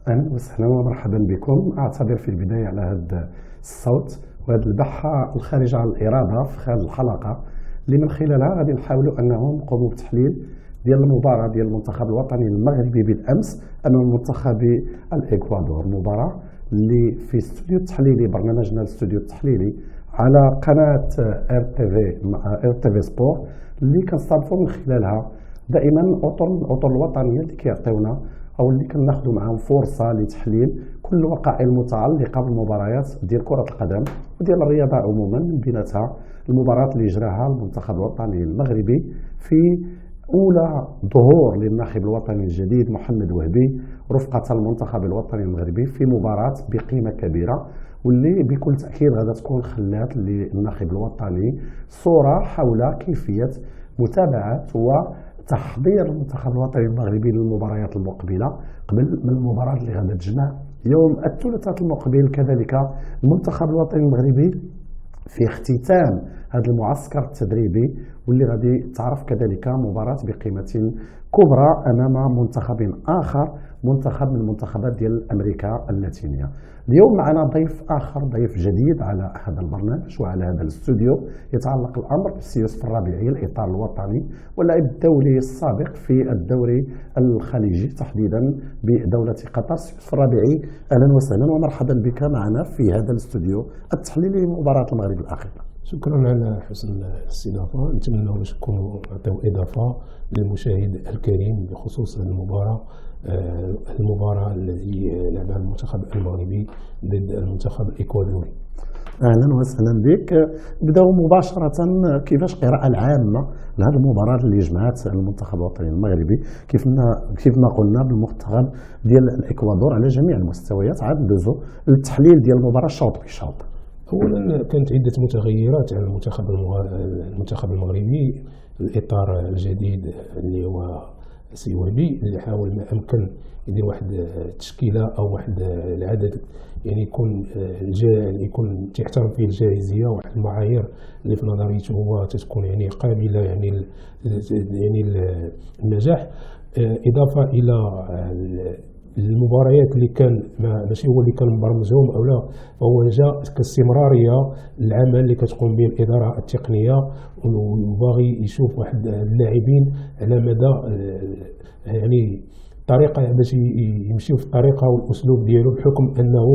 أهلا وسهلا ومرحبا بكم. أعتذر في البداية على هذا الصوت وهذه البحة الخارجة عن الإرادة في هذه الحلقة اللي من خلالها غادي نحاولوا أنهم نقوموا بتحليل ديال المباراة ديال المنتخب الوطني المغربي بالأمس أمام المنتخب الإكوادور، مباراة اللي في استوديو التحليلي برنامجنا الاستوديو التحليلي على قناة ار تي في سبور اللي كنستضيفوا من خلالها دائما الأطر الوطنية اللي كيعطيونا او اللي كناخذوا معاهم فرصه لتحليل كل الوقائع المتعلقه بالمباريات ديال كره القدم وديال الرياضه عموما، من بيناتها المباراه اللي جراها المنتخب الوطني المغربي في اولى ظهور للناخب الوطني الجديد محمد وهبي رفقه المنتخب الوطني المغربي في مباراه بقيمه كبيره، واللي بكل تاكيد غادا تكون خلات للناخب الوطني صوره حول كيفيه متابعه تحضير المنتخب الوطني المغربي للمباريات المقبله قبل من المباراه اللي غادا تجمع يوم الثلاثاء المقبل. كذلك المنتخب الوطني المغربي في اختتام هذا المعسكر التدريبي واللي غادي تعرف كذلك مباراه بقيمه كبرى امام منتخب اخر، منتخب من المنتخبات ديال امريكا اللاتينيه. اليوم معنا ضيف اخر، ضيف جديد على هذا البرنامج وعلى هذا الاستوديو. يتعلق الامر بالسي يوسف الربيعي، الاطار الوطني واللاعب الدولي السابق في الدوري الخليجي تحديدا بدوله قطر. سي يوسف الربيعي اهلا وسهلا ومرحبا بك معنا في هذا الاستوديو التحليلي لمباراه المغرب الاخيره. شكرا على حسن الاستضافه، نتمنى باش تكونوا عطيو اضافه للمشاهد الكريم بخصوص المباراه التي لعبها المنتخب المغربي ضد المنتخب الاكوادوري. اهلا وسهلا بك. نبداو مباشره، كيفاش القراءه العامه لهذه المباراه اللي جمعت المنتخب الوطني المغربي كيف ما قلنا بالمنتخب ديال الاكوادور على جميع المستويات؟ عاد ندوزو للتحليل ديال المباراه شوط بشوط. اولا كانت عده متغيرات على المنتخب المغربي. الاطار الجديد اللي هو سي وهبي اللي حاول ما امكن يدير واحد التشكيله او واحد العدد يعني يكون تحترم فيه الجاهزيه، واحد المعايير اللي في نظريته هو تكون يعني قابله يعني النجاح، اضافه الى المباريات اللي كان ماشي هو اللي كان مبرمجهم او لا، فهو جاء كاستمراريه العمل اللي كتقوم به الاداره التقنيه، وباغي يشوف واحد اللاعبين على مدى يعني طريقه باش يمشيو في الطريقه والاسلوب ديالو، بحكم انه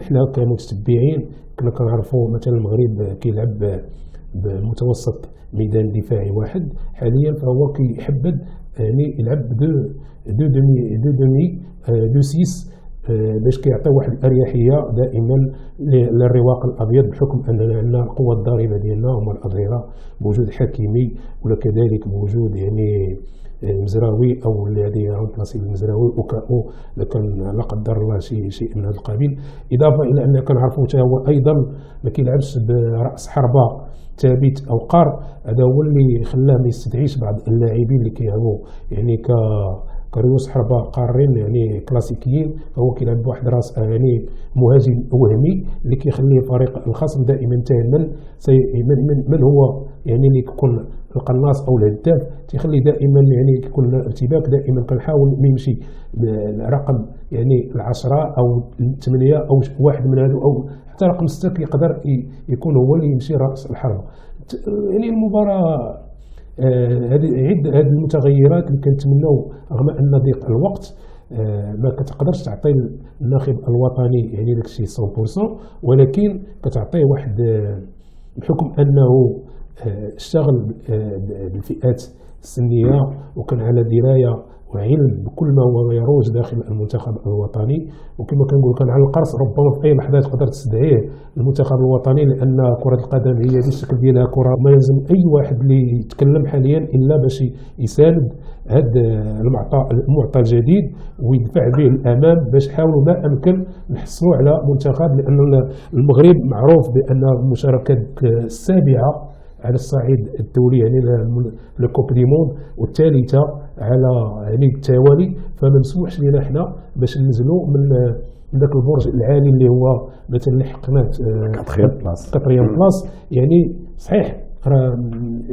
احنا كمتتبعين كنا كنعرفوا مثلا المغرب كيلعب بمتوسط ميدان دفاعي واحد، حاليا فهو كيحبذ يعني يلعب دو سيس باش كيعطي واحد الاريحيه دائما للرواق الابيض، بحكم اننا عندنا القوه الضاربه ديالنا هما الاظهره بوجود حكيمي ولا كذلك بوجود يعني المزراوي او الذي رمبلاسي المزراوي وكاو لكن لا قدر الله شيء من هذا القبيل. اضافه الى ان كنعرفوا حتى هو ايضا ما كيلعبش براس حربه ثابت او قار، هذا هو اللي خلاه ما يستدعيش بعض اللاعبين اللي كيلعبوا يعني كرؤوس حربه قارين يعني كلاسيكيين، فهو كيلعب بواحد راس يعني مهاجم وهمي اللي كيخلي فريق الخصم دائما تامن من هو يعني اللي كيكون القناص او الهداف، تيخلي دائما يعني كيكون ارتباك، دائما كنحاول نمشي رقم يعني العشرة او الثمانية او واحد من هذو او حتى رقم 6 يقدر يكون هو اللي يمشي راس الحربه. يعني المباراه هذه المتغيرات اللي كنتمناو رغم ان ضيق الوقت ما كتقدرش تعطي الناخب الوطني يعني داكشي 100%، ولكن كتعطيه واحد بحكم انه اشتغل بالفئات السنيه وكان على درايه وعلم بكل ما هو يروج داخل المنتخب الوطني، وكما كنقول كان على القرص ربما في اي لحظه تقدر تستدعيه المنتخب الوطني، لان كره القدم هي الشكل ديالها كره ما يلزم اي واحد اللي يتكلم حاليا الا باش يساند هذا المعطى الجديد ويدفع به الامام باش نحاولوا ما امكن نحصلوا على منتخب، لان المغرب معروف بان المشاركات السابعه على الصعيد الدولي يعني لكوب دي موند والثالثه على يعني التوالي، فما مسموحش لنا حنا باش ننزلوا من ذاك البرج العالي اللي هو مثلا لحقنا 4 بلاص. يعني صحيح راه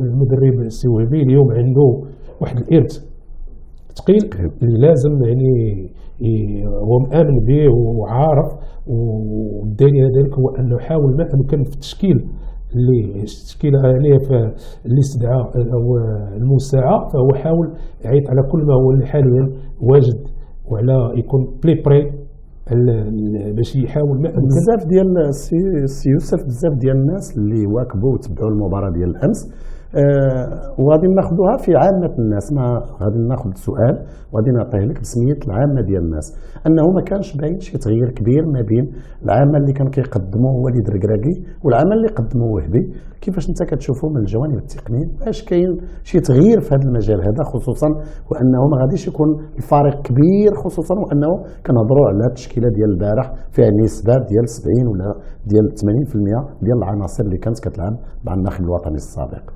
المدرب السي وهبي اليوم عنده واحد الارث ثقيل اللي لازم يعني هو مآمن به وعارف. والدليل على ذلك هو انه حاول ما امكن في التشكيله يعني اللي استدعى او الموسعه، فهو حاول يعيط على كل ما هو اللي حاليا واجد وعلى يكون بلي بري باش يحاول ما امكن. بزاف ديال السي يوسف، بزاف ديال الناس اللي واكبوا وتبعوا المباراه ديال الامس وغادي ناخذوها في عامه الناس، ما غادي ناخذ سؤال وغادي نعطيه لك بسميه العامه ديال الناس، انه ما كانش باين شي تغيير كبير ما بين العامه اللي كان كيقدموه وليد الركراكي والعامه اللي قدموه وهبي. كيفاش انت كتشوفوا من الجوانب التقنيه واش كاين شي تغيير في هذا المجال هذا، خصوصا وانه ما غاديش يكون الفارق كبير، خصوصا وانه كنهضروا على التشكيله ديال البارح فيها نسبه ديال 70 ولا ديال 80% ديال العناصر اللي كانت كتلعب مع الناخب الوطني السابق.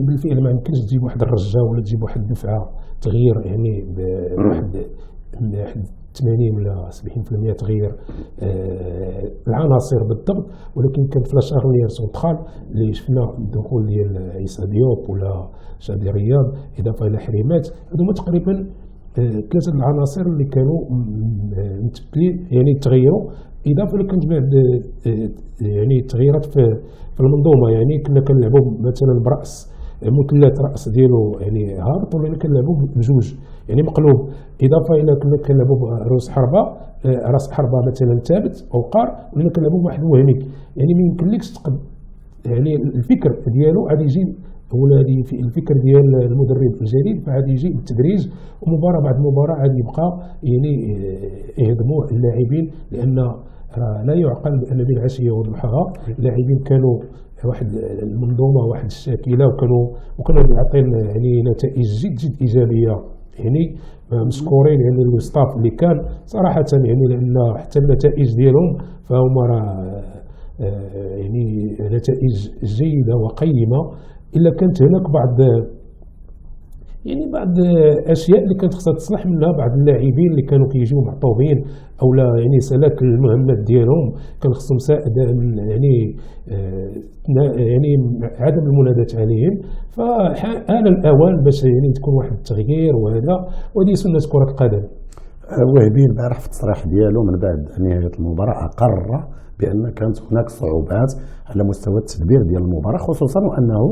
بالفعل ما يمكنش تجيب واحد الرجه ولا تجيب واحد الدفعه تغيير يعني بواحد 80 ولا 70% تغيير العناصر بالضبط. ولكن كان في لاشارنيير سونترال اللي شفنا الدخول ديال عيسى ديوب ولا شادي رياض اضافه الى حريمات، هذوما تقريبا ثلاثه العناصر اللي كانوا متبدلين يعني تغيروا، اضافه لكانت بعد يعني تغييرات في المنظومه. يعني كنا كنلعبوا مثلا براس مثلث راس ديالو يعني هابط، ولا كنلعبوا بجوج يعني مقلوب، اضافه الى كنا كنلعبوا راس حربه مثلا ثابت او وقار، ولا كنلعبوا واحد وهمي. يعني ما يمكنلكش يعني الفكر ديالو غادي يجي ولا في الفكر ديال المدرب الجديد، فغادي يجي بالتدريج، ومباراه بعد مباراه غادي يبقى يعني يهضموا اللاعبين، لان لا يعقل بان بين العشيه والضحاها اللاعبين كانوا واحد المنظومه واحد الشاكله، وكانوا يعطين يعني نتائج جد ايجابيه. يعني مشكورين يعني الستاف اللي كان صراحه، يعني لان حتى النتائج ديالهم فهما يعني نتائج جيده وقيمه، الا كانت هناك بعض اشياء اللي كانت خصها تصلح منها بعض اللاعبين اللي كانوا كيجيو معطوبين او لا يعني سلك المهمات ديالهم، كان خصهم يعني عدم المنادات عليهم. فحان الاوان باش يعني تكون واحد التغيير، وهذه سنه كره القدم. وهبي البارح في التصريح ديالو من بعد نهايه المباراه اقر بان كانت هناك صعوبات على مستوى التدبير ديال المباراه، خصوصا وانه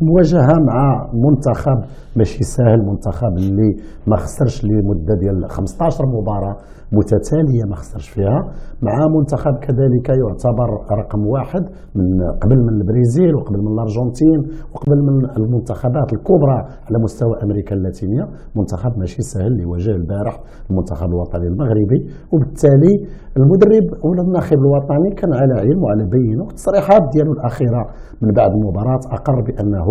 المواجهه مع منتخب ماشي سهل، منتخب اللي ما خسرش لمده ديال 15 مباراه متتاليه ما خسرش فيها، مع منتخب كذلك يعتبر رقم واحد من قبل من البرازيل وقبل من الارجنتين وقبل من المنتخبات الكبرى على مستوى امريكا اللاتينيه. منتخب ماشي سهل اللي واجه البارح المنتخب الوطني المغربي، وبالتالي المدرب ولا الناخب الوطني كان على علم وعلى بينه. التصريحات ديالو الاخيره من بعد المباراه اقر بانه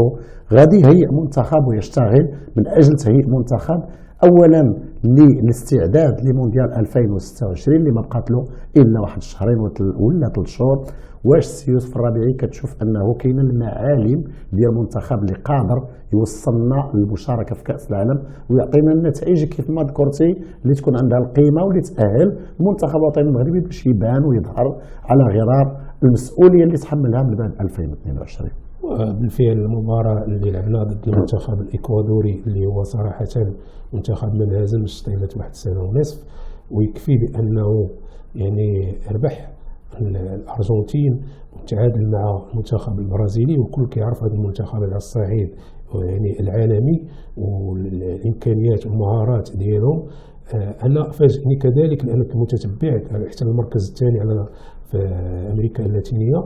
غادي يهيئ منتخب ويشتغل من اجل تهيئ منتخب اولا للاستعداد لمونديال 2026 اللي ما بقات له الا واحد الشهرين ولا 3 شهور. واش السي يوسف الربيعي كتشوف انه كاين المعالم ديال المنتخب اللي قادر يوصلنا للمشاركه في كاس العالم ويعطينا النتائج كيف ما ذكرتي اللي تكون عندها القيمه واللي تاهل المنتخب الوطني المغربي باش يبان ويظهر على غرار المسؤوليه اللي تحملها من بعد 2022؟ بالفعل المباراة اللي لعبنا ضد المنتخب الإكوادوري اللي هو صراحة منتخب ما انهزمش طيلة واحد السنة ونصف، ويكفي بأنه يعني ربح الأرجنتين وتعادل مع المنتخب البرازيلي، والكل كيعرف هذا المنتخب على الصعيد يعني العالمي والإمكانيات والمهارات ديالهم. أنا فاجئني كذلك لأنك متتبع حتى المركز الثاني على في أمريكا اللاتينية،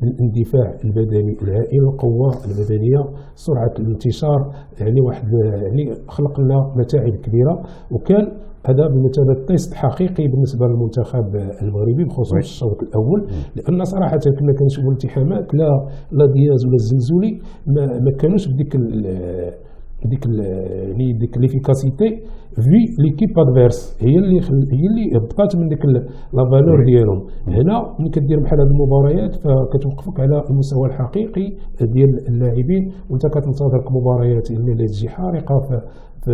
الاندفاع البدني الهائل، القوة البدنية، سرعة الانتشار، يعني واحد يعني خلق لنا متاعب كبيرة. وكان هذا بمثابة تيست حقيقي بالنسبة للمنتخب المغربي بخصوص الشوط الأول، لأن صراحة كنا كنشوفوا الالتحامات لا دياز ولا الزلزولي ما كانوش بديك ديك ليفيكاسيتي في ليكيب ادفيرس، هي اللي بقات من ديك لا فالور ديالهم. هنا ملي كدير بحال هذه المباريات فكتوقفك على المستوى الحقيقي ديال اللاعبين، وانت كتنتظر مباريات اللي تجي حارقه في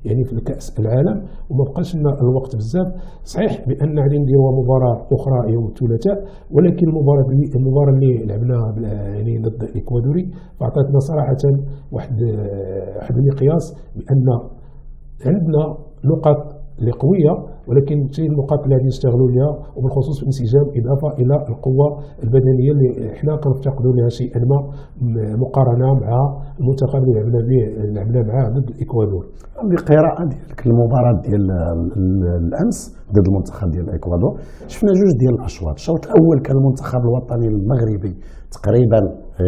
يعني في الكاس العالم، وما بقاش لنا الوقت بزاف. صحيح بان غادي نديروا مباراه اخرى يوم الثلاثاء، ولكن المباراه اللي لعبناها يعني ضد الاكوادوري فاعطتنا صراحه واحد المقياس بان عندنا نقط اللي قويه، ولكن النقاط اللي غادي نستغلوا لها وبالخصوص في الانسجام، اضافه الى القوه البدنيه اللي حنا كنفتقدوا لها شيئا ما مقارنه مع المنتخب اللي لعبنا معاه ضد الاكوادور. بقراءة ديالك المباراة ديال الأمس ضد المنتخب ديال الإكوادور، شفنا جوج ديال الأشواط. الشوط الأول كان المنتخب الوطني المغربي تقريبا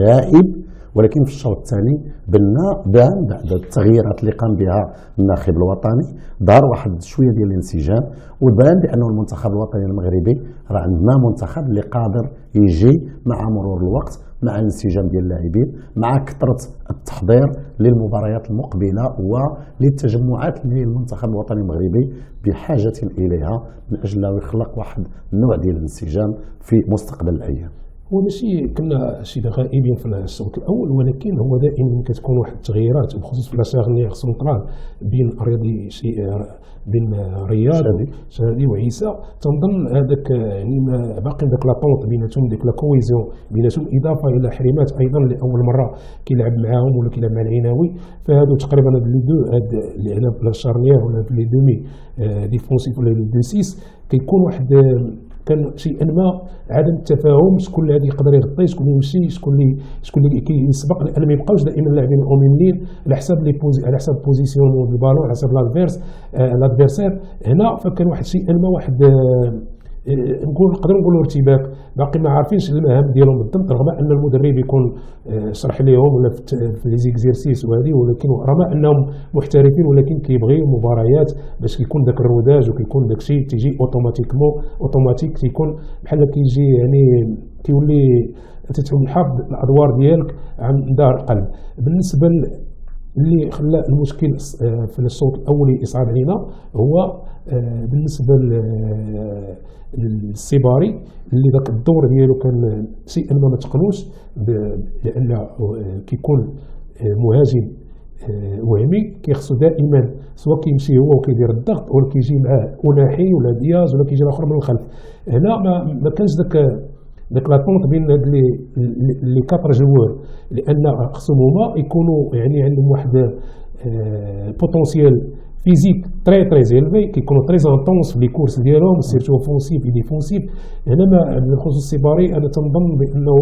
غائب، ولكن في الشوط الثاني بان بعد التغييرات اللي قام بها الناخب الوطني ظهر واحد شويه ديال الانسجام، وبان بانه المنتخب الوطني المغربي راه عندنا منتخب اللي قادر يجي مع مرور الوقت، مع الانسجام ديال اللاعبين، مع كثره التحضير للمباريات المقبله وللتجمعات اللي المنتخب الوطني المغربي بحاجه اليها من اجل يخلق واحد النوع ديال الانسجام في مستقبل الايام. هو ماشي كنا شي غائبين في الشوط الاول، ولكن هو دائما كتكون واحد التغييرات بخصوص في لاشارنيير سونترال بين بين رياض شادي وعيسى. تنظن هذاك يعني باقي داك لاطونت بيناتهم، ديك لا كويزيون بيناتهم، اضافه الى حريمات ايضا لاول مره كيلعب معاهم ولا كيلعب مع العناوي. فهادو تقريبا هاد لي دو هاد اللي هنا في لاشارنيير ولا في لي دومي ديفونسيف ولا لي دو سيس كيكون واحد كان شيئا ما عدم التفاهم، شكون اللي غادي يقدر يغطي، شكون اللي يمشي، شكون اللي كيسبق، لان ما يبقاوش دائما اللاعبين اومينين على حساب على حساب بوزيسيون البالون، على حساب لادفيرسير. هنا فكان واحد شيئا ما واحد نقدر نقولوا ارتباك، باقي ما عارفينش المهام ديالهم بالضبط، رغم ان المدرب يكون شرح لهم ولا في لي زيكزيرسيس وهذه، ولكن رغم انهم محترفين ولكن كيبغيو مباريات باش كيكون داك الروداج وكيكون داك الشيء تيجي اوتوماتيك تيكون بحال كيجي يعني كيولي تتحول حافظ الادوار ديالك عن دار قلب. بالنسبه اللي خلى المشكل في الصوت الاولي يصعب علينا هو بالنسبه للسيباري، اللي ذاك الدور ديالو كان شيئا ما تقنوش، لان كيكون مهاجم وهمي كيخصو دائما سواء كيمشي هو وكيدير الضغط ولا كيجي معاه أوناحي ولا دياز ولا كيجي الاخر من الخلف. هنا ما كانش داك لاطونط بين هاد لي كاتر جوار، لان خصهم هما يكونوا يعني عندهم واحد بوتونسيال فيزيك تري زيلفي، كيكونوا تري انطونس في لي كورس ديالهم سيرتو اوفونسيف و ديفونسيف. هنا بخصوص السيباري انا تنظن بانه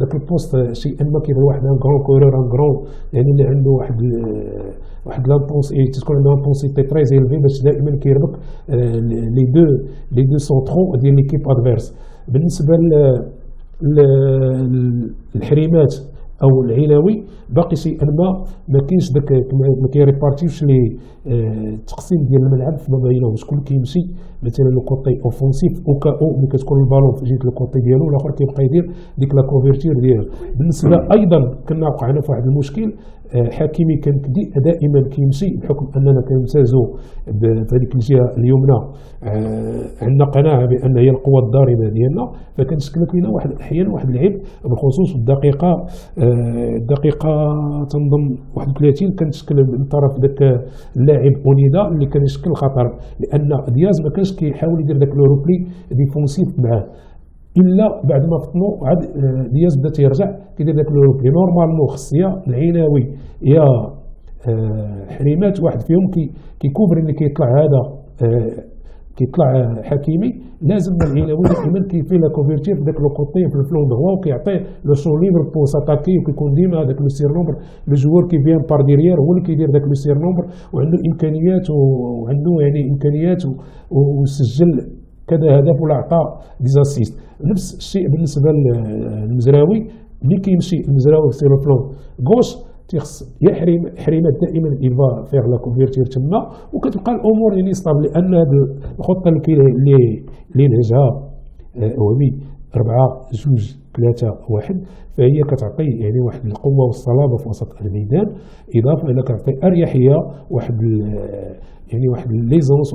ذاك البوست شيئا ما كيبغي واحد ان كرون كورور ان كرون، يعني اللي عنده واحد لانطونس تكون عنده انطونسيتي تري زيلفي باش دائما كيربك لي دو سونترو ديال ليكيب ادفيرس. بالنسبه للحريمات او العناوي باقي شيئا ما كاينش داك ما كيريبارتيوش لي التقسيم ديال الملعب فيما بينهم، شكون كيمشي مثلا لو كوتي اوفونسيف او كاو ملي كتكون البالون في جهه الكوتي ديالو والاخر كيبقى يدير ديك لا كوفرتور ديالو. بالنسبه ايضا كنا وقعنا في واحد المشكل، حكيمي كان دائما كيمشي بحكم اننا كنمتازوا في هذيك الجهه اليمنى، عندنا قناعه بان هي القوه الضاربه ديالنا، فكنشكلت لنا احيانا واحد العيب بالخصوص الدقيقه تنظن 31 كنتشكل من طرف ذاك اللاعب اونيدا اللي كان يشكل خطر، لان دياز ما كانش كيحاول يدير ذاك لو روبلي ديفونسيف معاه، الا بعد ما فطنوا عاد دياز بدا تيرجع كيدير داك لو روبلي. نورمالمون خص يا العناوي يا حريمات واحد فيهم كيكوبر اللي كيطلع هذا كيطلع حكيمي، لازم العناوي دائما كيفي لا كوفرتير في داك لو كوتي في الفلون دغوا وكيعطي لو شون ليبر بو ساتاكي، وكيكون ديما هذاك لو سير نومبر لو جوور كي فيان بار ديريير هو اللي كيدير داك لو سير نومبر، وعنده الامكانيات وعنده يعني امكانيات وسجل كذا هدف ولا عطى ديزاسيست. نفس الشيء بالنسبه للمزراوي، ملي كيمشي المزراوي في الفلون غوش تيخص يا حريمات دائما يبغى فيغ لا كوفرتير تما، وكتبقى الامور يعني ستابل، لان هذه الخطه اللي نهجها وهمي 4-2-3-1 فهي كتعطي يعني واحد القوه والصلابه في وسط الميدان، اضافه الى كتعطي اريحيه واحد ليزونس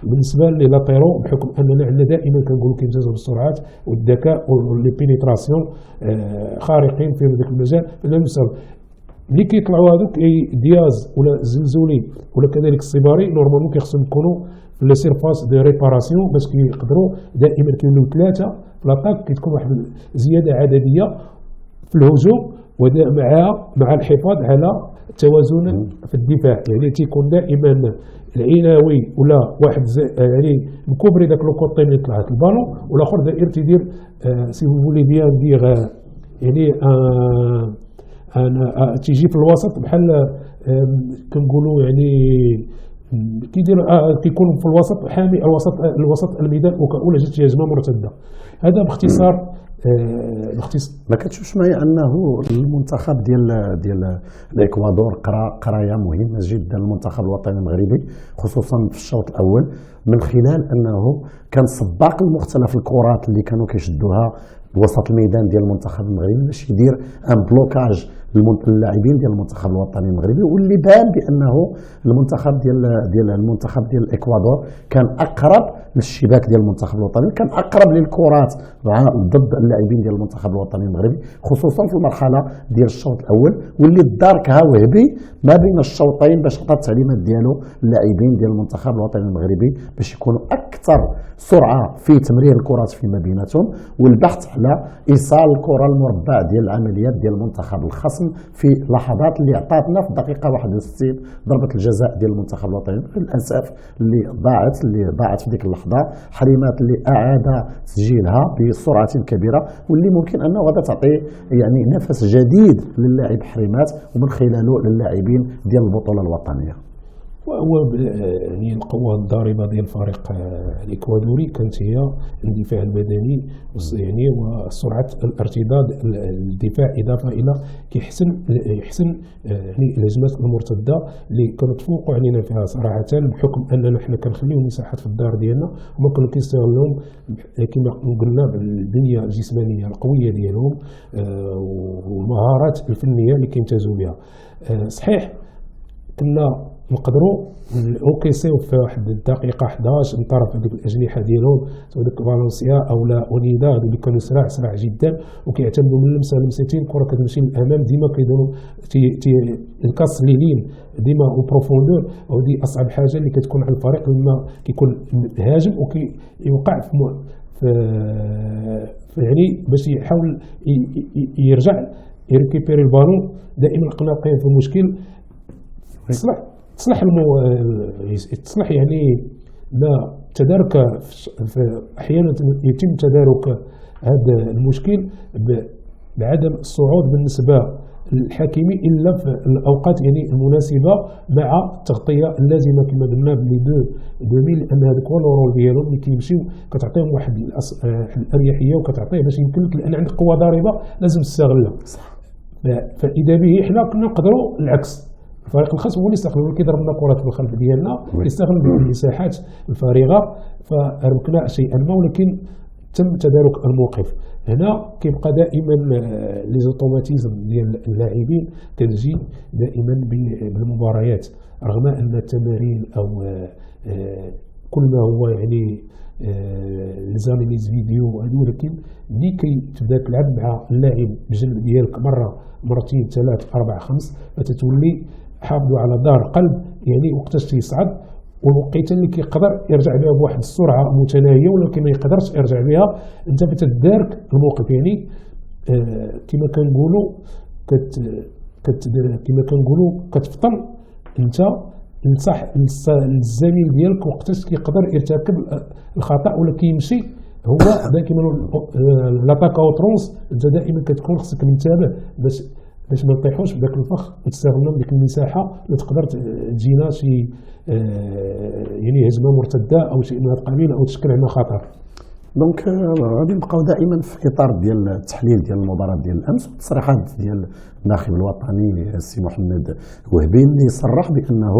بالنسبه للاتيرو، بحكم اننا عندنا دائما كنقولوا كيمتازوا بالسرعات والذكاء ولي بينيتراسيون خارقين في ذاك المجال. فالمساو ملي كيطلعوا هذوك دياز ولا زلزولي ولا كذلك الصباري نورمالمون كيخصهم يكونوا في لي سيرفاس دو ريباراسيون باش كيقدروا دائما كيوليو ثلاثه في لاطاك، كتكون واحد زياده عدديه في الهجوم مع الحفاظ على توازنا في الدفاع، يعني تيكون دائما العناوي ولا واحد يعني مكوبري داك لو كوطي اللي طلعت البالون، والاخر داير تيدير سي فو فولي بيان دير يعني انا تيجي في الوسط بحال كنقولوا يعني كيدير كيكون في الوسط حامي الوسط الميدان ولا جات هجمه مرتده. هذا باختصار ما كتشوفش معايا انه المنتخب ديال الاكوادور قرايه مهمه جدا المنتخب الوطني المغربي، خصوصا في الشوط الاول، من خلال انه كان سباق لمختلف الكرات اللي كانوا كيشدوها وسط الميدان ديال المنتخب المغربي باش يدير ان بلوكاج اللاعبين ديال المنتخب الوطني المغربي، واللي بان بانه المنتخب ديال الاكوادور كان اقرب للشباك ديال المنتخب الوطني، كان اقرب للكرات ضد اللاعبين ديال المنتخب الوطني المغربي، خصوصا في المرحله ديال الشوط الاول، واللي داركها وهبي ما بين الشوطين باش عطى التعليمات ديالو اللاعبين ديال المنتخب الوطني المغربي باش يكونوا اكثر سرعه في تمرير الكرات فيما بيناتهم، والبحث على ايصال الكره المربع ديال العمليات ديال المنتخب الخصم في لحظات اللي عطاتنا في الدقيقه 61 ضربه الجزاء ديال المنتخب الوطني للاسف اللي ضاعت في ديك اللحظه، حريمات اللي اعاد تسجيلها بسرعه كبيره، واللي ممكن انه غادا تعطي يعني نفس جديد للاعب حريمات ومن خلاله للاعبين ديال البطوله الوطنيه. وهو يعني القوة الضاربة ديال الفريق الإكوادوري كانت هي الاندفاع البدني يعني وسرعة الارتداد الدفاع، إضافة إلى يحسن يعني الهجمات المرتدة اللي كانوا تفوقوا علينا فيها صراحة، بحكم أننا حنا كنخليو مساحات في الدار ديالنا وما كانوا كيستغلوهم كما قلنا بالبنية الجسمانية القوية ديالهم والمهارات الفنية اللي كيمتازوا بها. صحيح كنا نقدروا اوكيسيو في واحد الدقيقه 11 من طرف هذوك الاجنحه ديالهم سواء ديك فالنسيا او لا اونيدا، هذو اللي كانوا سرع جدا وكيعتمدوا من لمستين الكره كتمشي للامام، ديما كيديروا الكاس لينين ديما او بروفوندور، ودي اصعب حاجه اللي كتكون على الفريق لما كيكون هاجم وكيوقع في يعني باش يحاول يرجع يريكيبيري البالون. دائما قلنا كاين في مشكل تصلح يعني ما تدارك احيانا يتم تدارك هذا المشكل بعدم الصعود بالنسبه للحكيمي الا في الاوقات يعني المناسبه مع التغطيه اللازمه كما قلنا بلي دومي، لان هذاك هو الرول ديالهم اللي كيمشيو كتعطيهم واحد الاريحيه وكتعطيه باش يمكن لك، لان عندك قوه ضاربه لازم تستغلها. فاذا به حنا كنا نقدروا العكس، الفريق الخصم هو اللي يستغل، كيضربنا كرات في الخلف ديالنا يستغل المساحات الفارغه فركنا شيئا ما، ولكن تم تدارك الموقف. هنا كيبقى دائما لي زوتوماتيزم ديال اللاعبين كتجي دائما بالمباريات، رغم ان التمارين او كل ما هو يعني ليزاناليز فيديو هادو، ولكن ملي كتبدا تلعب مع اللاعب بجنب ديالك مره مرتين ثلاث اربع خمس فتتولي حافظوا على دار قلب، يعني وقتاش تيصعد والوقيته اللي كيقدر يرجع بها بواحد السرعه متناهيه ولكن ما يقدرش يرجع بها، انت بتدارك الموقف يعني كما كنقولوا كما كنقولوا كتفطن انت نصح للزميل ديالك وقتاش كيقدر يرتكب الخطا ولا كيمشي هو دائما لاتاك او ترونس، انت دائما كتكون خصك منتبه باش ما نطيحوش في ذاك الفخ ونستغلوا ديك المساحه اللي تقدر تجينا شي يعني هجمه مرتده او شيء من هذا القبيل او تشكل عندنا خطر. دونك غادي نبقاو دائما في اطار ديال التحليل ديال المباراه ديال الامس والتصريحات ديال الناخب الوطني السي محمد وهبي اللي صرح بانه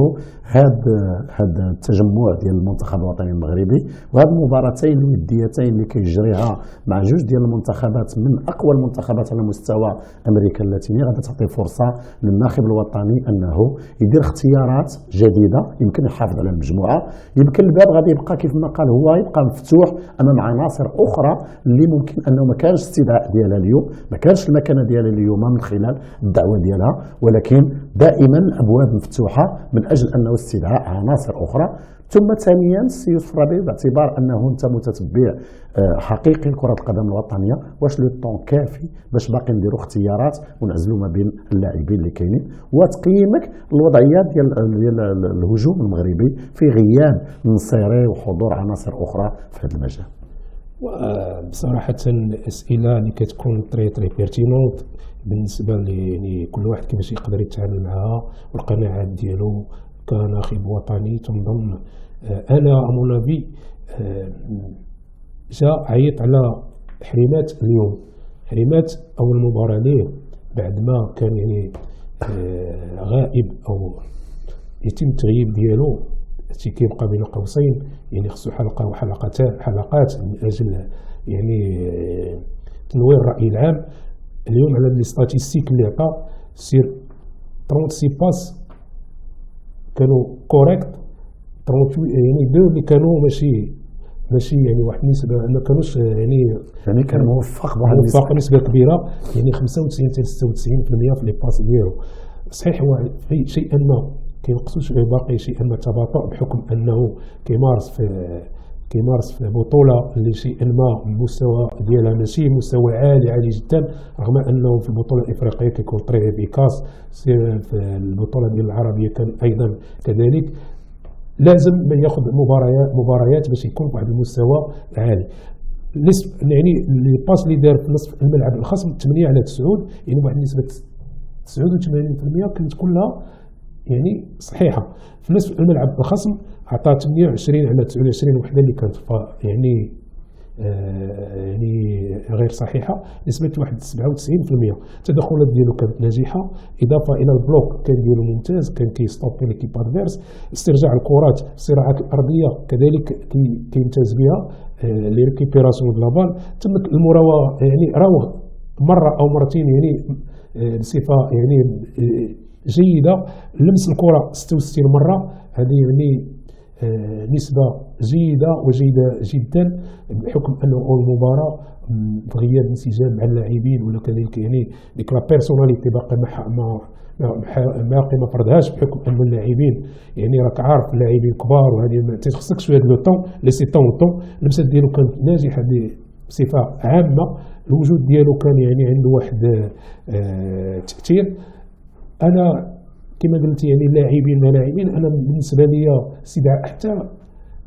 هذا التجمع ديال المنتخب الوطني المغربي وهذه المباراتين الوديتين اللي كيجريها مع جوج ديال المنتخبات من اقوى المنتخبات على مستوى امريكا اللاتينيه غادي تعطي فرصه للناخب الوطني انه يدير اختيارات جديده، يمكن يحافظ على المجموعه، يمكن الباب غادي يبقى كيف ما قال هو يبقى مفتوح امام عناصر اخرى اللي ممكن انه ما كانش استدعاء ديالها اليوم، ما كانش المكانه ديالها اليوم من خلال الدعوه ديالها، ولكن دائما الابواب مفتوحه من اجل انه استدعاء عناصر اخرى ثم ثانيا السي يوسف الربيع باعتبار انه انت متتبع حقيقي لكره القدم الوطنيه، واش لو طون كافي باش باقي نديروا اختيارات ونعزلوا ما بين اللاعبين اللي كاينين، وتقييمك الوضعيات ديال الهجوم المغربي في غياب نصيري وحضور عناصر اخرى في هذا المجال؟ بصراحه الاسئله اللي كتكون تري بيرتينونت بالنسبه يعني كل واحد كيفاش يقدر يتعامل معها والقناعات ديالو كناخب وطني. تنظن انا امونافي جا عيط على حريمات اليوم، حريمات اول مباراه ليه بعد ما كان يعني غائب او يتم التغييب ديالو كيبقى بين قوسين، يعني خصو حلقه حلقات من اجل يعني تنوير الراي العام. اليوم على لي ستاتيستيك اللي عطا سير 36 باس كانوا كوريكت، 38 يعني دو اللي كانوا ماشي يعني واحد النسبه ما كانوش يعني كان موفق بواحد نسبه كبيره، يعني 95 حتى 96% في لي باس ديالو. صحيح هو في شيئا ما كينقصوش باقي شيئا ما تباطؤ بحكم انه كيمارس في بطوله اللي شيئا ما المستوى ديالها ماشي مستوى عالي جدا، رغم انه في البطوله الافريقيه كيكون طري افيكاس، في البطوله ديال العربيه كان ايضا كذلك. لازم من ياخذ مباريات باش يكون واحد المستوى عالي. يعني لي باس اللي دار في نصف الملعب الخصم 8 على 9، يعني واحد النسبه 89% كانت كلها يعني صحيحه. في نصف الملعب الخصم عطى 28 على 29 وحده اللي كانت يعني غير صحيحه، نسبه واحد 97%. التدخلات ديالو كانت ناجحه، اضافه الى البلوك كان ديالو ممتاز، كان كيستوبي ليكيب ادفيرس. استرجاع الكرات في الصراعات الارضيه كذلك كيمتاز بها، لي ريكيبيراسيون دو لابال. تمت المراوغه يعني راوغ مره او مرتين يعني بصفه يعني جيده. لمس الكره 66 مره، هذه يعني نسبة جيدة وجيدة جدا بحكم أنه المباراة في غياب انسجام مع اللاعبين ولا كذلك يعني ديك لا بيرسوناليتي باقي ما فرضهاش، بحكم أن اللاعبين يعني راك عارف اللاعبين كبار وهذه ما تخصكش هذا لو طون ليسي طون. اللمسات ديالو كانت ناجحة بصفة عامة، الوجود ديالو كان يعني عنده واحد تأثير. أنا كما قلت يعني اللاعبين انا بالنسبه لي سيدي حتى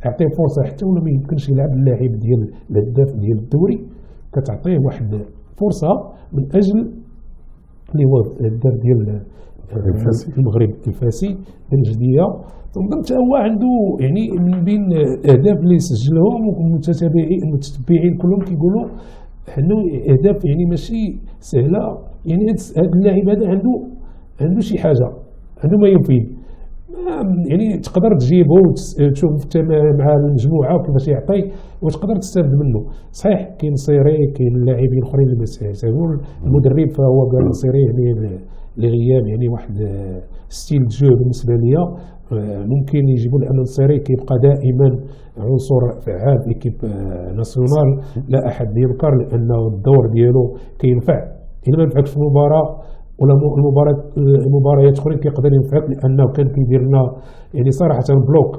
اعطيه فرصه، حتى ولا ما يمكنش يلعب اللاعب ديال الهداف ديال الدوري كتعطيه واحد فرصه من اجل اللي هو الهداف ديال المغرب الفاسي بن جديه. تنظن حتى هو عنده يعني من بين الاهداف اللي سجلهم المتتبعين كلهم كيقولوا انه اهداف يعني ماشي سهله، يعني هذا اللاعب هذا عنده شي حاجه، عنده ما يفيد. يعني تقدر تجيبه وتشوف مع المجموعه وكيفاش يعطي وتقدر تستافد منه. صحيح كاين نصيري، كاين اللاعبين الاخرين اللي ما يساهمون، المدرب فهو قال نصيري يعني لغياب يعني واحد ستيل جو بالنسبه ليا ممكن يجيبوا، لان نصيري كيبقى دائما عنصر فعال في ليكيب ناسيونال لا احد ينكر، لانه الدور ديالو كينفع. الا ما نفعكش في المباراه ولا المباريات اخرين كيقدر ينفعك، لانه كان كيدير لنا يعني صراحه بلوك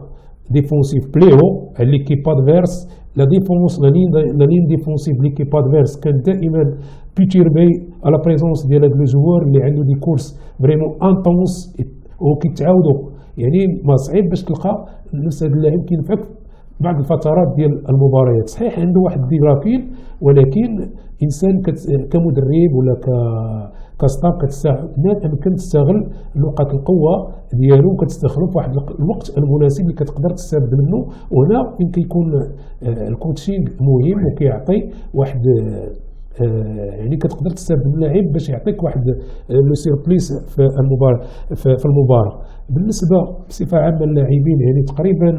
ديفونسيف بليو على ليكيب ادفيرس. لا ديفونس لا لين ديفونسيف ليكيب ادفيرس كان دائما بيتيربي على بريزونس ديال هاد لو جوار اللي عنده دي كورس فريمون انطونس وكيتعاودوا. يعني ما صعيب باش تلقى نفس هذا اللاعب كينفعك بعض الفترات ديال المباريات. صحيح عنده واحد الديرابيل، ولكن انسان كمدرب ولا كستاف كتستغل تستغل نقاط القوه ديالو، كتستخلف واحد الوقت المناسب اللي كتقدر تستافد منه. وهنا فين كيكون الكوتشينغ مهم وكيعطي واحد يعني كتقدر تستافد من اللاعب باش يعطيك واحد لو سيربليس في المباراه. بالنسبه بصفه عامه اللاعبين يعني تقريبا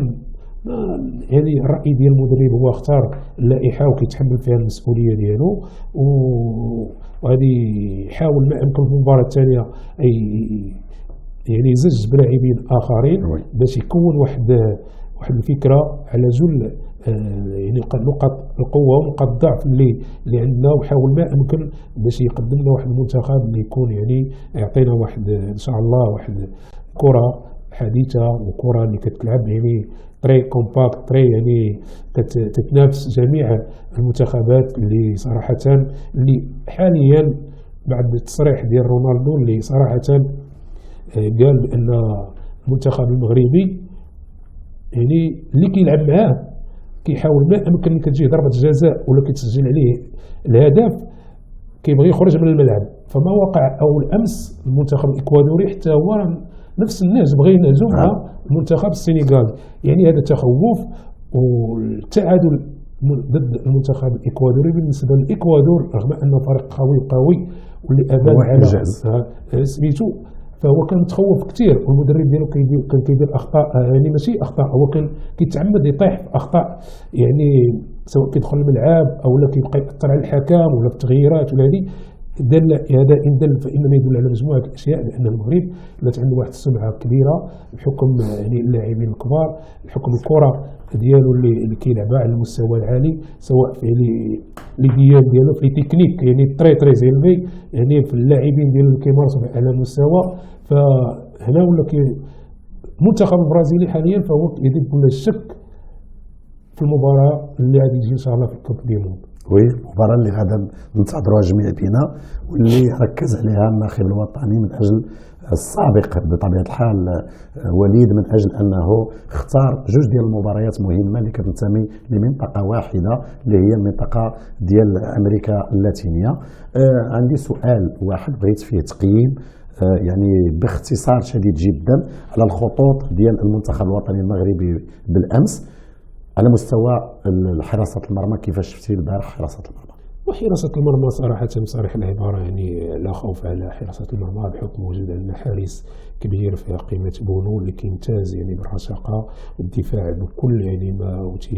يعني الرأي ديال المدرب هو اختار اللائحة وكيتحمل فيها المسؤولية ديالو، وغادي يحاول ما أمكن في المباراة الثانية يعني يزج بلاعبين آخرين باش يكون واحد الفكرة على جل يعني نقاط القوة ونقاط الضعف اللي عندنا، وحاول ما أمكن باش يقدم لنا واحد المنتخب اللي يكون يعني يعطينا واحد إن شاء الله واحد كرة حديثة وكرة اللي كتلعب يعني تري كومباكت، تري يعني تتنافس جميع المنتخبات اللي صراحة اللي حاليا بعد التصريح ديال رونالدو اللي صراحة قال بأن المنتخب المغربي يعني اللي كيلعب معاه كيحاول ما أمكن كتجيه ضربة جزاء ولا كيتسجل عليه الهدف كيبغي يخرج من الملعب. فما وقع أول أمس المنتخب الإكوادوري حتى هو نفس الناس بغى ينهزوا مع المنتخب السنغال. يعني هذا تخوف والتعادل ضد المنتخب الإكوادوري بالنسبة للإكوادور رغم أنه فريق قوي واللي أبان على سميتو، فهو كان متخوف كثير والمدرب ديالو كان كيدير اخطاء، يعني ماشي اخطاء، هو كان كيتعمد يطيح في اخطاء، يعني سواء كيدخل الملعب او لا كيبقى ياثر على الحكم ولا في التغييرات ولا هذه. هذا ان دل فانما يدل على مجموعه الاشياء، لان المغرب ولات عنده واحد السمعه كبيره بحكم يعني اللاعبين الكبار، بحكم الكره ديالو اللي كيلعبها على المستوى العالي، سواء في لي ديال ديالو في تكنيك يعني تري زيلفي، يعني في اللاعبين ديالو اللي كيمارسوا على مستوى. فهنا ولا المنتخب البرازيلي حاليا فهو يدب بلا شك في المباراه اللي غادي تجي ان شاء الله في الكوب ديالهم. وي المباراه اللي غادا ننتظروها جميع بنا واللي ركز عليها الناخب الوطني من اجل السابق بطبيعه الحال وليد، من اجل انه اختار جوج ديال المباريات مهمه اللي كتنتمي لمنطقه واحده اللي هي المنطقه ديال امريكا اللاتينيه. عندي سؤال واحد بغيت فيه تقييم يعني باختصار شديد جدا على الخطوط ديال المنتخب الوطني المغربي بالامس على مستوى حراسه المرمى. كيفاش شفتي البارح حراسه المرمى؟ وحراسة المرمى صراحة بصريح العبارة يعني لا خوف على حراسة المرمى بحكم وجود عندنا حارس كبير في قيمة بونو اللي كيمتاز يعني بالرشاقة والدفاع بكل يعني ما أوتي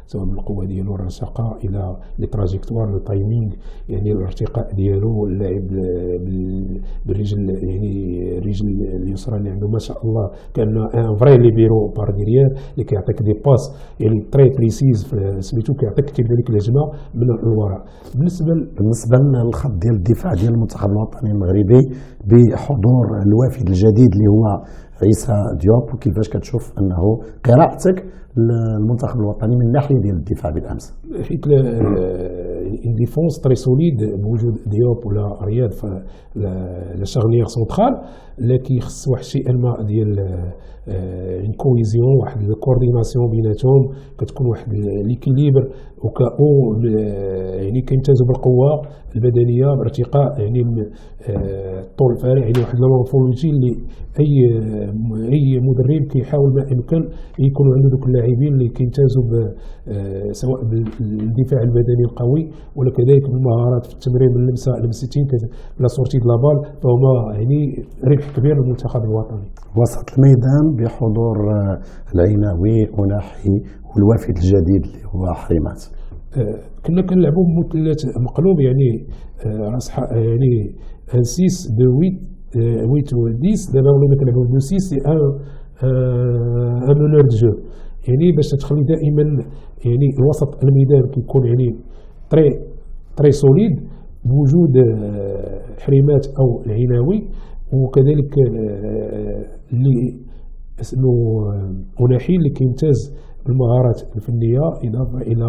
سواء من القوة ديالو الرشاقة إلى التراجيكتوار التايمينغ، يعني الارتقاء ديالو اللاعب بالرجل يعني الرجل اليسرى اللي عنده ما شاء الله كأنه ان فري ليبيرو بارديريير اللي كيعطيك دي باس يعني تري بريسيز سميتو كيعطيك تبدا لك الهجمة من الوراء. بالنسبه للخط ديال الدفاع ديال المنتخب الوطني المغربي بحضور الوافد الجديد اللي هو عيسى ديوب، وكيفاش كتشوف انه قراءتك للمنتخب الوطني من الناحيه ديال الدفاع بالامس؟ حيت ان ديفونس تري سوليد بوجود ديوب ولا رياض لا شارنيير سونترال، لكن خص واحد الشيء ما ديال اون كويزيون، واحد الكورديناسيون بيناتهم، كتكون واحد ليكيليبر وكاو يعني كيمتازوا بالقوه البدنيه بارتقاء يعني الطول الفارغ، يعني واحد لامورفولوجي اللي اي مدرب كيحاول ما امكن يكون عنده دوك اللاعبين اللي كيمتازوا سواء بالدفاع البدني القوي ولا كذلك بالمهارات في التمرير من لمسه لمستين لا سورتي د لابال، فهما يعني ربح كبير للمنتخب الوطني. وسط الميدان بحضور العيناوي وناحي والوافد الجديد اللي هو حريمات. كنا كنلعبوا بمثلث مقلوب يعني راس يعني ان 6 دو 8 و 10، دابا ولينا كنلعبوا ب 6 سي ان مونور دو جو، يعني باش تخلي دائما يعني الوسط الميدان كيكون يعني تري سوليد بوجود حريمات او العيناوي، وكذلك اللي اسمه أناحي اللي كيمتاز بالمهارات الفنيه، اضافه الى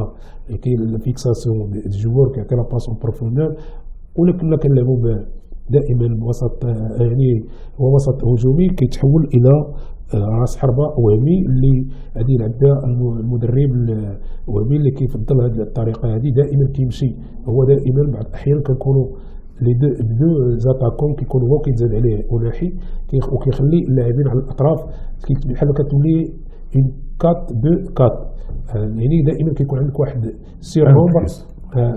الفيكساسيون ديال الجوار كيعطي لا باس اون بروفوندور. ولكن كنلعبوا دائما وسط يعني هو وسط هجومي كيتحول الى راس حربه وهمي اللي غادي يلعب بها المدرب الوهمي اللي كيفضل هذه الطريقه هذه دائما كيمشي. هو دائما بعض الاحيان كنكونوا لي دو زاتاكون كيكون هو كيتزاد عليه أناحي وكيخلي اللاعبين على الاطراف بحال كتولي 4-2-4، يعني دائما كيكون عندك واحد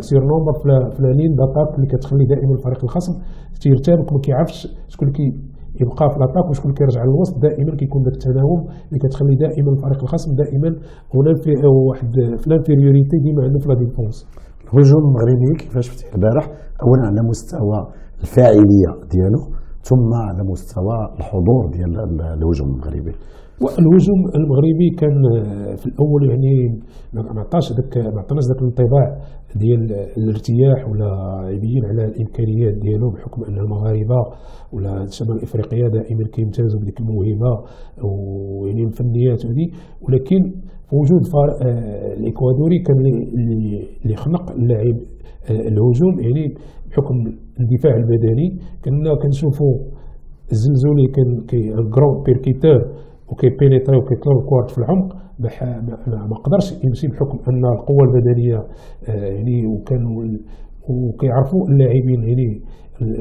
سير نومبر في لين داتاك اللي كتخلي دائما الفريق الخصم تيرتابك ما كيعرفش شكون يبقى في لاطاك وشكون كيرجع للوسط. دائما كيكون داك التناوب اللي كتخلي دائما الفريق الخصم دائما واحد في لانفيريوريتي ديما عنده في لا ديفونس. الهجوم المغربي كيفاش شفتيه البارح؟ اولا على مستوى الفاعليه ديالو، ثم على مستوى الحضور ديال الهجوم المغربي. والهجوم المغربي كان في الاول يعني ما عطاناش ذاك الانطباع ديال الارتياح، ولا يبين على الامكانيات ديالو، بحكم ان المغاربه ولا شمال افريقيا دائما كيمتازوا بديك الموهبه ويعني الفنيات هذه. ولكن في وجود الاكوادوري كان اللي خنق اللاعب الهجوم، يعني بحكم الدفاع البدني. كنا كنشوفوا الزلزولي كان كرون بيركيتور وكيبينيتري وكيطلب الكوارت في العمق، ما قدرش يمشي بحكم ان القوه البدنيه يعني وكيعرفوا اللاعبين يعني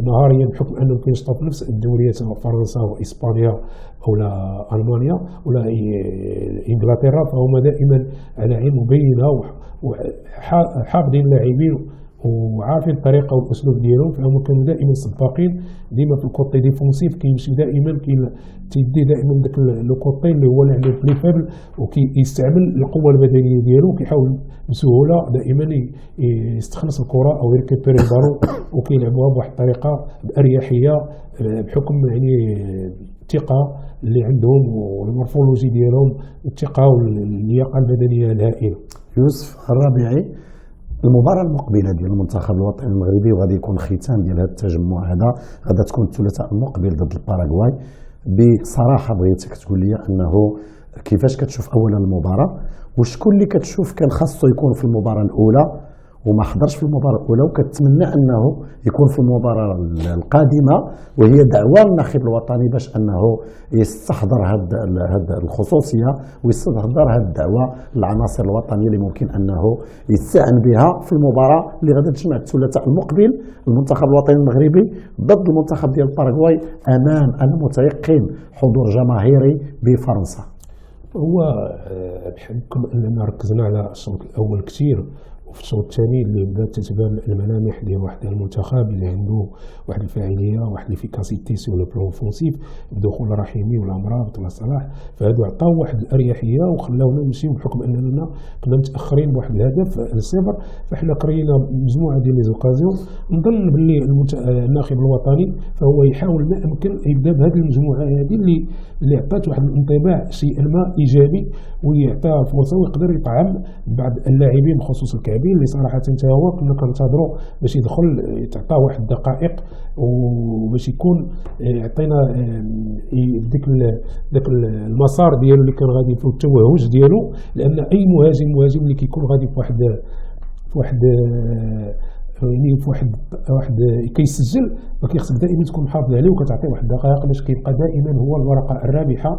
مهاريا، بحكم انهم كينشطوا في نفس الدوريات فرنسا واسبانيا ولا المانيا ولا انجلترا، فهم دائما على علم مبينه وحافظين اللاعبين وعارفين الطريقه والاسلوب ديالهم، فهم كانوا دائما سباقين ديما في الكوتي ديفونسيف، كيمشي دائما تيدي دائما داك لو كوتي اللي هو يعني بلي فابل، وكيستعمل القوه البدنيه ديالو، وكيحاول بسهوله دائما يستخلص الكره او يريكوبيري البالون، وكيلعبوها بواحد الطريقه باريحيه بحكم يعني الثقه اللي عندهم والمورفولوجي ديالهم، الثقه واللياقه البدنيه الهائله. يوسف الربيعي، المباراة المقبلة ديال المنتخب الوطني المغربي وغادي يكون ختام ديال هذا التجمع هذا، غادا تكون الثلاثاء المقبل ضد الباراغواي. بصراحة بغيتك تقول لي أنه كيفاش كتشوف أولا المباراة، وشكون اللي كتشوف كان خاصو يكون في المباراة الأولى وما حضرش في المباراة الأولى، وكتمنى أنه يكون في المباراة القادمة، وهي دعوة للناخب الوطني باش أنه يستحضر هاد الخصوصية ويستحضر هاد الدعوة للعناصر الوطنية اللي ممكن أنه يستعن بها في المباراة اللي غادي تجمع الثلاثاء المقبل المنتخب الوطني المغربي ضد المنتخب ديال الباراغواي أمام، أنا متيقن، حضور جماهيري بفرنسا. هو بحكم أننا ركزنا على الشوط الأول كثير، وفي الشوط الثاني اللي بدات تتبان الملامح ديال واحد المنتخب اللي عنده واحد الفاعليه واحد ليفيكاسيتي سو لو بلون اوفونسيف بدخول رحيمي ولا مرابط ولا صلاح، فهادو عطاو واحد الاريحيه وخلاونا نمشيو، بحكم اننا كنا متاخرين بواحد الهدف الصفر، فاحنا كرينا مجموعه ديال لي زوكازيون. نظن باللي الناخب الوطني فهو يحاول ما امكن يبدا بهذه المجموعه هذه اللي عطات واحد الانطباع شيئا ما ايجابي، ويعطى فرصه ويقدر يطعم بعض اللاعبين بخصوص الكعبي اللي صراحه حتى هو كنا كنتظروا باش يدخل تعطاه واحد الدقائق وباش يكون يعطينا داك المسار ديالو اللي كان غادي في التوهج ديالو، لان اي مهاجم اللي كيكون غادي في واحد يعني في واحد كيسجل، فكيخصك دائما تكون محافظ عليه وكتعطيه واحد الدقائق باش كيبقى دائما هو الورقه الرابحه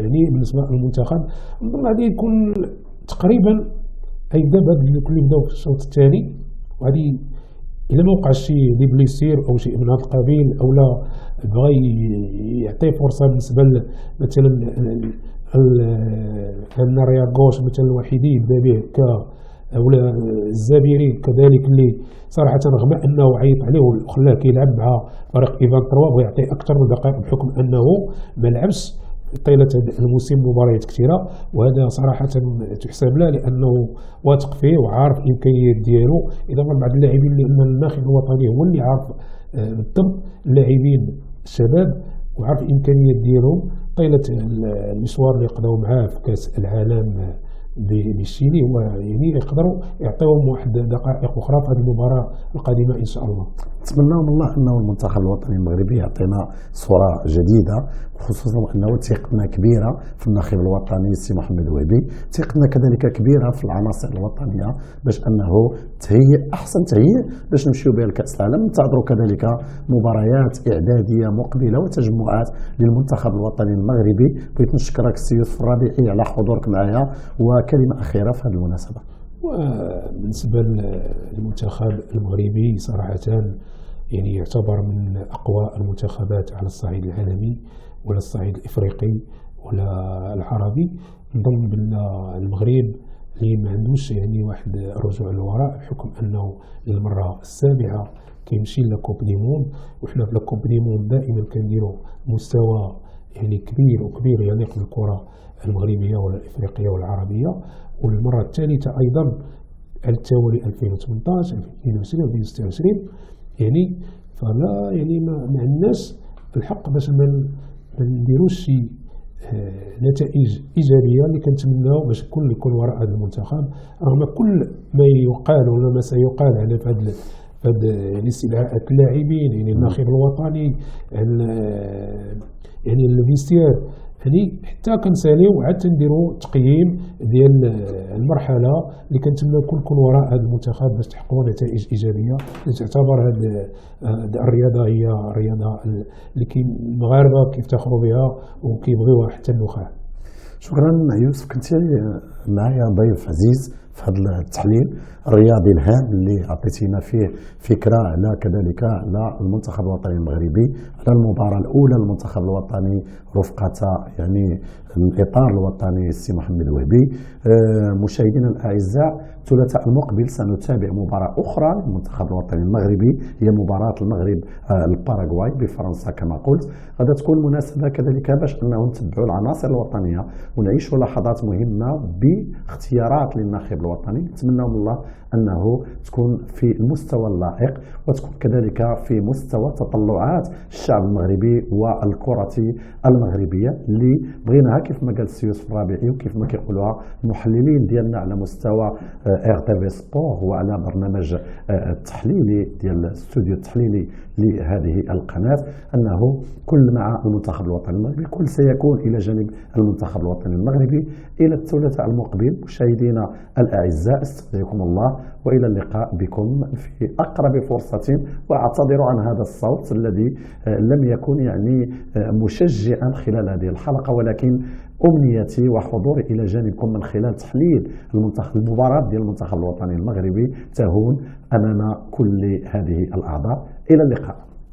يعني بالنسبه للمنتخب. نظن غادي يكون تقريبا هيبدا بهذا اللي بداو في الشوط الثاني، وغادي الا ما وقعش شي دي بليسير او شيء من هذا القبيل، او لا بغى يعطي فرصه بالنسبه مثلا ان رياغوش مثلا الوحيدي يبدا به ولا الزبيري كذلك، اللي صراحه رغم انه عيط عليه وخلاه كيلعب مع فريق ايفان تروا بغى يعطي اكثر من دقائق بحكم انه ما لعبش طيلة الموسم مباريات كثيرة، وهذا صراحة تحسب له لأنه واثق فيه وعارف الإمكانيات ديالو. إضافة لبعض اللاعبين لأن الناخب الوطني هو اللي عارف بالضبط اللاعبين الشباب وعارف الإمكانيات ديالهم طيلة المشوار اللي قضاو معاه في كأس العالم بالشيلي، هو يعني يقدروا يعطيهم واحد دقائق أخرى في هذه المباراة القادمة إن شاء الله. نتمنى من الله أنه المنتخب الوطني المغربي يعطينا صورة جديدة، خصوصا أنه ثقتنا كبيرة في الناخب الوطني السي محمد وهبي، ثقتنا كذلك كبيرة في العناصر الوطنية باش أنه تهيئ أحسن تهيئ باش نمشيو بها لكأس العالم. ننتظروا كذلك مباريات إعدادية مقبلة وتجمعات للمنتخب الوطني المغربي. بغيت نشكرك السي يوسف الربيعي على حضورك معايا، وكلمة أخيرة في هذه المناسبة. وبالنسبة للمنتخب المغربي صراحة يعني يعتبر من أقوى المنتخبات على الصعيد العالمي ولا الصعيد الإفريقي ولا العربي. نظن بأن المغرب اللي ما عندوش يعني واحد الرجوع للوراء، بحكم أنه للمرة السابعة كيمشي لكوب دي موند، وحنا في لكوب دي موند دائما كنديروا مستوى يعني كبير يليق بالكرة المغربية ولا الإفريقية ولا العربية، والمرة الثالثة أيضا على التوالي 2018 2022 2026 يعني. فلا يعني ما عندناش الحق باش ما نديروش شي نتائج ايجابيه اللي كنتمناو باش الكل يكون وراء هذا المنتخب، رغم كل ما يقال ولا ما سيقال على هذا الاستدعاءات اللاعبين، يعني الناخب الوطني، يعني الفيستير، يعني حتى كنساليو عاد تنديروا تقييم ديال المرحله اللي كنتمنى الكل يكون وراء هذا المنتخب باش تحققوا نتائج ايجابيه اللي تعتبر هذه الرياضه هي الرياضه اللي المغاربه كيفتخروا بها وكيبغيوها حتى النخاع. شكرا يوسف، كنتي معايا ضيف عزيز في هذا التحليل الرياضي الهام اللي عطيتينا فيه فكره على كذلك على المنتخب الوطني المغربي، على المباراه الاولى للمنتخب الوطني رفقه يعني الاطار الوطني السي محمد وهبي. مشاهدينا الاعزاء، الثلاثاء المقبل سنتابع مباراه اخرى للمنتخب الوطني المغربي، هي مباراه المغرب الباراغواي بفرنسا كما قلت. غادا تكون مناسبه كذلك باش انه نتبعوا العناصر الوطنيه ونعيشوا لحظات مهمه باختيارات للناخب الوطني. نتمنى من الله انه تكون في المستوى اللائق وتكون كذلك في مستوى تطلعات الشعب المغربي والكره المغربيه اللي بغيناها كيف ما قال السي يوسف الرابعي وكيف ما كيقولوها المحللين ديالنا على مستوى ار تي في سبور وعلى برنامج التحليلي ديال الاستوديو التحليلي لهذه القناه، انه كل مع المنتخب الوطني المغربي كل سيكون الى جانب المنتخب الوطني المغربي. الى الثلاثاء المقبل مشاهدينا الاعزاء، استودعكم الله والى اللقاء بكم في اقرب فرصه، واعتذر عن هذا الصوت الذي لم يكن يعني مشجعا خلال هذه الحلقه، ولكن امنيتي وحضوري الى جانبكم من خلال تحليل المباراه ديال المنتخب الوطني المغربي تهون امام كل هذه الاعضاء. الى اللقاء.